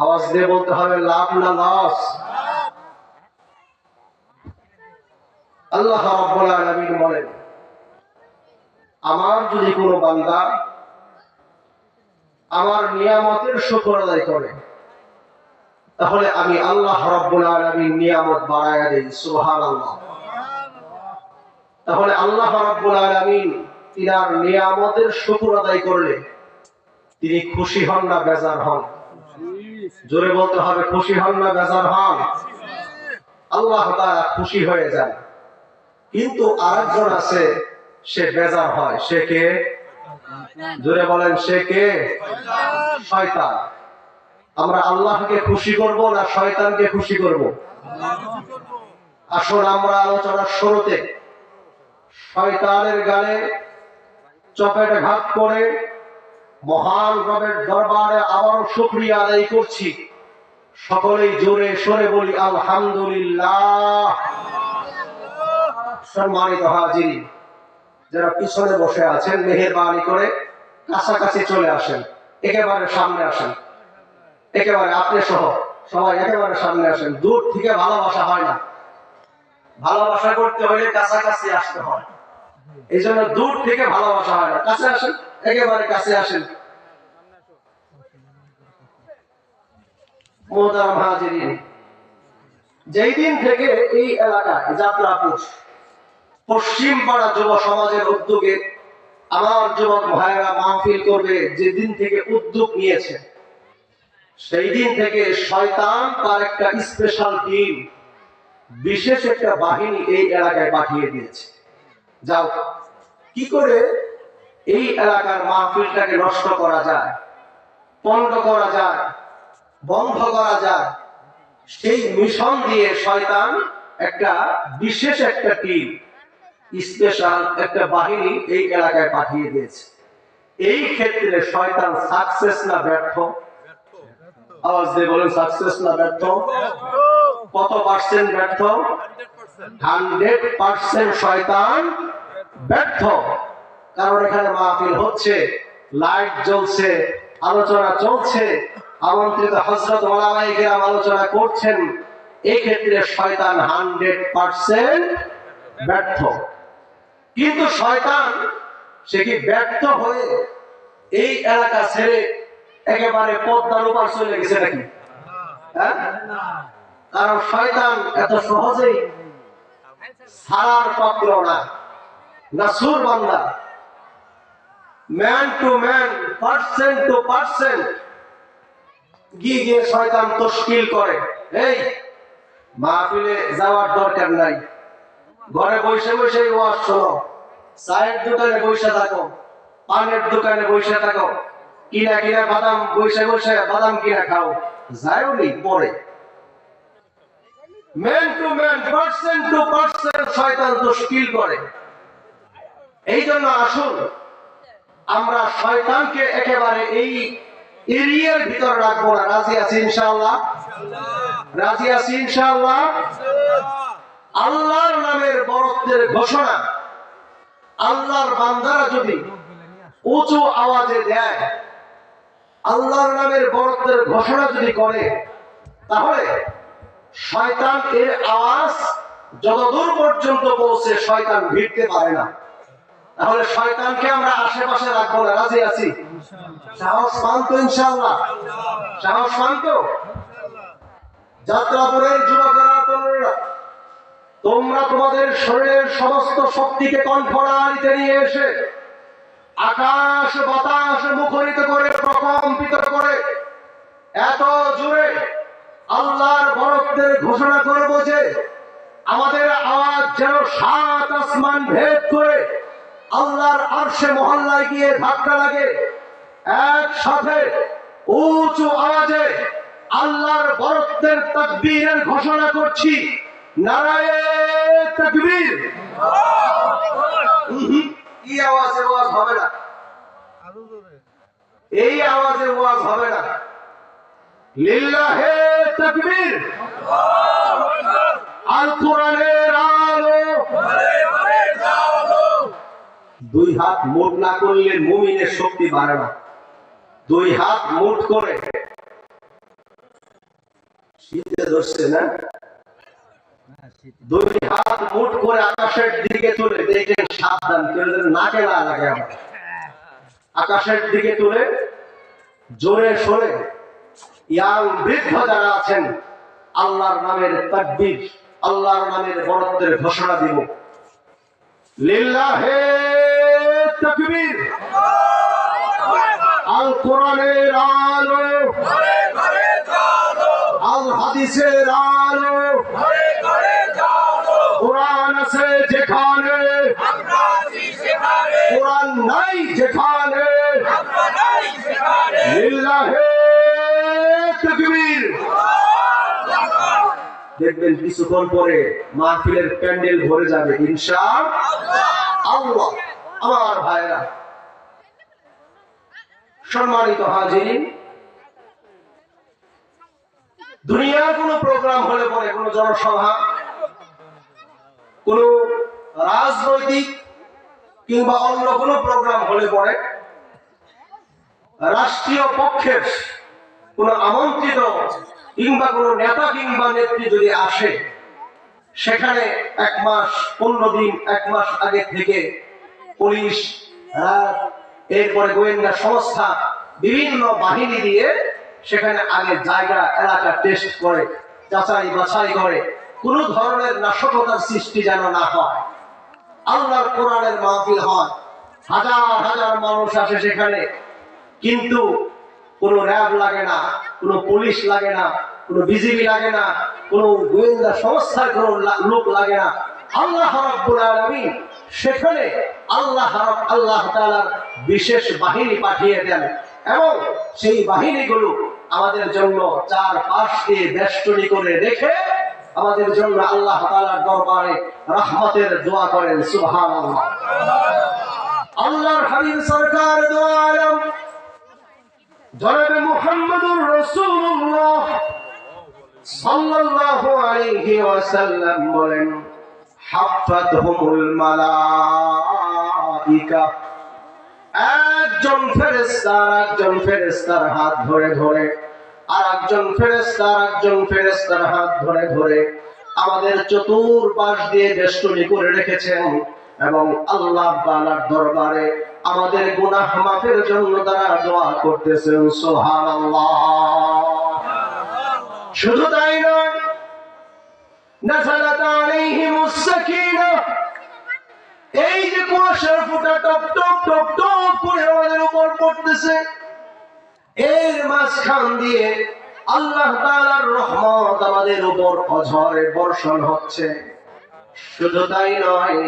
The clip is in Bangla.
আওয়াজ দিয়ে বলতে হবে লাভ না লস। আল্লাহ রাব্বুল আলামিন বলেন, আমার যদি কোনো বান্দা আমার নিয়ামতের শুকর আদায় করে, তাহলে আমি আল্লাহ রাব্বুল আলামিন নিয়ামত বাড়ায়া দেই। সুবহানাল্লাহ। তাহলে আল্লাহ রাব্বুল আলামিন তিনার নিয়ামতের শুকর আদায় করলে তিনি খুশি হন না বেজার হন? জোরে বলতে হবে, খুশি হন না বেজার হন? আল্লাহ তাআলা খুশি হয়ে যান। কিন্তু আরেকজন আছে, সে বেজার হয়। সে কে? জোরে বলেন, সে কে? শয়তান। আমরা আল্লাহকে খুশি করব না শয়তানকে খুশি করব? আসলে আমরা আলোচনার শুরুতে শয়তানের গালে চপেটাঘাত করে মহান রবের দরবারে আবারও শুকরিয়া আদায় করছি। সকলেই জোরে সরে বলি আলহামদুলিল্লাহ। সম্মানিত হাজিরিন, যারা পিছনে বসে আছেন মেহেরবানি করে কাছাকাছি চলে আসেন, একেবারে সামনে আসেন, একেবারে আপনি সহ সবাই একেবারে সামনে আসেন। দূর থেকে ভালোবাসা হয় না, ভালোবাসা করতে হলে কাছাকাছি আসতে হয়। এই জন্য দূর থেকে ভালোবাসা হয় না, কাছে আসেন, একেবারে কাছে আসেন। মোহতারাম হাজিরিন, যেই দিন থেকে এই এলাকায় যাত্রাপুর পশ্চিম পাড়া যুব সমাজের উদ্যোগে আমার যুবক ভাইরা মাহফিল করবে, যেদিন থেকে উদ্যোগ নিয়েছে, সেই দিন থেকে শয়তান তার একটা স্পেশাল টিম, বিশেষ একটা বাহিনী এই এলাকায় পাঠিয়ে দিয়েছে। যাও, কি করে এই এলাকার মাহফিলটাকে নষ্ট করা যায়, পণ্ড করা যায়, বন্ধ করা যায়, সেই মিশন দিয়ে শয়তান একটা বিশেষ একটা টিম, স্পেশাল একটা বাহিনী এই এলাকায় পাঠিয়ে দিয়েছে। এই ক্ষেত্রে শয়তান সাকসেস না ব্যর্থ? আওয়াজ দিয়ে বলেন, সাকসেস না ব্যর্থ? কত পার্সেন্ট ব্যর্থ? 100% শয়তান ব্যর্থ। কারণ এখানে মাহফিল হচ্ছে, লাইট জ্বলছে, আলোচনা চলছে, আমন্ত্রিত হযরত ওলামায়ে কেরাম আলোচনা করছেন। এই ক্ষেত্রে শয়তান 100% ব্যর্থ। কিন্তু শয়তান সে কি ব্যর্থ হয়ে এই এলাকা ছেড়ে একেবারে পদ্মার উপর চলে গেছে নাকি? হ্যাঁ, কারণ শয়তান এত সহজেই ছাড়ার পাত্র না, নাসুর বান্দা। Man to man, percent to percent গিয়ে শয়তান তশকিল করে। এই মাহফিলে যাওয়ার দরকার নাই, ঘরে বসে বসে ওয়াজ শোনো, চায়ের দোকানে বসে থাকো, পানের দোকানে বসে থাকো, কিনা কিনা বাদাম বসে বসে বাদাম কিনা খাও, যাও নেই পরে। Man to man, percent to percent শয়তান তশকিল করে। এই জন্য আসুন আমরা শয়তানকে একেবারে এই এরিয়ার ভিতর রাখবো না। রাজি আছি ইনশাআল্লাহ? রাজি আছি ইনশাআল্লাহ? আল্লাহর নামের বরত্বের ঘোষণা আল্লাহর বান্দারা যদি উঁচু আওয়াজে দেয়, আল্লাহর নামের বরত্বের ঘোষণা যদি করে, তাহলে শয়তান এর আওয়াজ যতদূর পর্যন্ত পৌঁছে শয়তান ভিড়তে পারে না। তাহলে শয়তানকে আমরা আশেপাশে রাখবো না। রাজি আছি? সাহস পান তো ইনশাআল্লাহ? সাহস পান তো? যাত্রাপুরের যুবকেরা, তরুণেরা, তোমরা তোমাদের শরীরের সমস্ত শক্তিকে কণ্ঠনালীতে নিয়ে এসে আকাশ বাতাস মুখরিত করে, প্রকম্পিত করে এত জোরে আল্লাহর বরত্বের ঘোষণা করব যে আমাদের আওয়াজ যেন 7 আসমান ভেদ করে আল্লাহর আরশে মহল্লায় গিয়ে ধাক্কা লাগে। একসাথে উঁচু আওয়াজে আল্লাহর বরত্বের তাকবীরের ঘোষণা করছি। নারায়ে তাকবীর। এই আওয়াজে ওয়াজ হবে না, এই আওয়াজে ওয়াজ হবে না। লিল্লাহে তাকবীর। আল কোরআনের আলো। দুই হাত মুঠ না করলে মুমিনের শক্তি বাড়ে না। দুই হাত মুঠ করে শীতে ধরছে না, দুই হাত মুঠ করে আকাশের দিকে তুলে দেখেন, সাবধান কেউ যেন নাকে না লাগে। আকাশের দিকে তুলে জোরে সরে ইয়াং বৃদ্ধ যারা আছেন, আল্লাহর নামের তাকবীর, আল্লাহর নামের বরত্বের ঘোষণা দিব। লিল্লাহে তাকবীর। আল কোরআনের আলো, আল হাদিসের আলো, কোরআন আছে যেখানে, কোরআন নাই যেখানে, লিল্লাহে তাকবীর। দেখবেন কিছুক্ষণ পরে মাহফিলের প্যান্ডেল ভরে যাবে ইনশাআল্লাহ। আমার ভাইরা, সম্মানিত হাজিরিন, দুনিয়ার কোন প্রোগ্রাম হলে পরে, কোন জনসভা, কোন রাজনৈতিক কিংবা অন্য কোন প্রোগ্রাম হলে পরে রাষ্ট্রীয় পক্ষের কোন আমন্ত্রিত কিংবা কোন নেতা কিংবা নেত্রী যদি আসে, সেখানে 1 মাস 15 দিন 1 মাস আগে থেকে পুলিশ, এরপরে গোয়েন্দা সংস্থা, বিভিন্ন বাহিনী দিয়ে সেখানে আগে জায়গা এলাকা টেস্ট করে, যাচাই বাছাই করে, কোন ধরনের নাশকতার সৃষ্টি যেন না হয়। আল্লাহর কোরআনের মাহফিল হয়, হাজার হাজার মানুষ আসে সেখানে, কিন্তু কোন র্যাব লাগে না, কোন পুলিশ লাগে না, কোন বিজিবি লাগে না, কোন গোয়েন্দা সংস্থার কোন লোক লাগে না। আল্লাহ রাব্বুল আলামিন সেখানে আল্লাহ তাআলার বিশেষ বাহিনী পাঠিয়ে দেন, এবং সেই বাহিনীগুলো আমাদের জন্য 4 পাশ দিয়ে বেষ্টনী করে রেখে আমাদের জন্য আল্লাহ তাআলার দরবারে রহমতের দোয়া করেন। সুবহানাল্লাহ। আল্লাহর হাবিব সরকার দো আলম জনাবে মুহাম্মদুর রাসূলুল্লাহ সাল্লাল্লাহু আলাইহি ওয়াসাল্লাম বলেন, হাফাতহুমুল মালাইকা। একজন ফেরেশতার হাত ধরে ধরে, আর একজন ফেরেশতার হাত ধরে ধরে আমাদের চতুর্পাশ দিয়ে বেষ্টনী করে রেখেছেন, এবং আল্লাহ তাআলার দরবারে আমাদের গুনাহ মাফের জন্য তারা দোয়া করতেছেন। সুবহানাল্লাহ। শুধু তাই নয়, নাযালাত আলাইহিমুস সাকিনাহ, এই যে কুয়াশার ফোঁটা টপ টপ টপ টপ করে আমাদের উপর পড়তেছে, এর মাঝখান দিয়ে আল্লাহ তাআলার রহমত আমাদের উপর অঝরে বর্ষণ হচ্ছে। শুধু তাই নয়,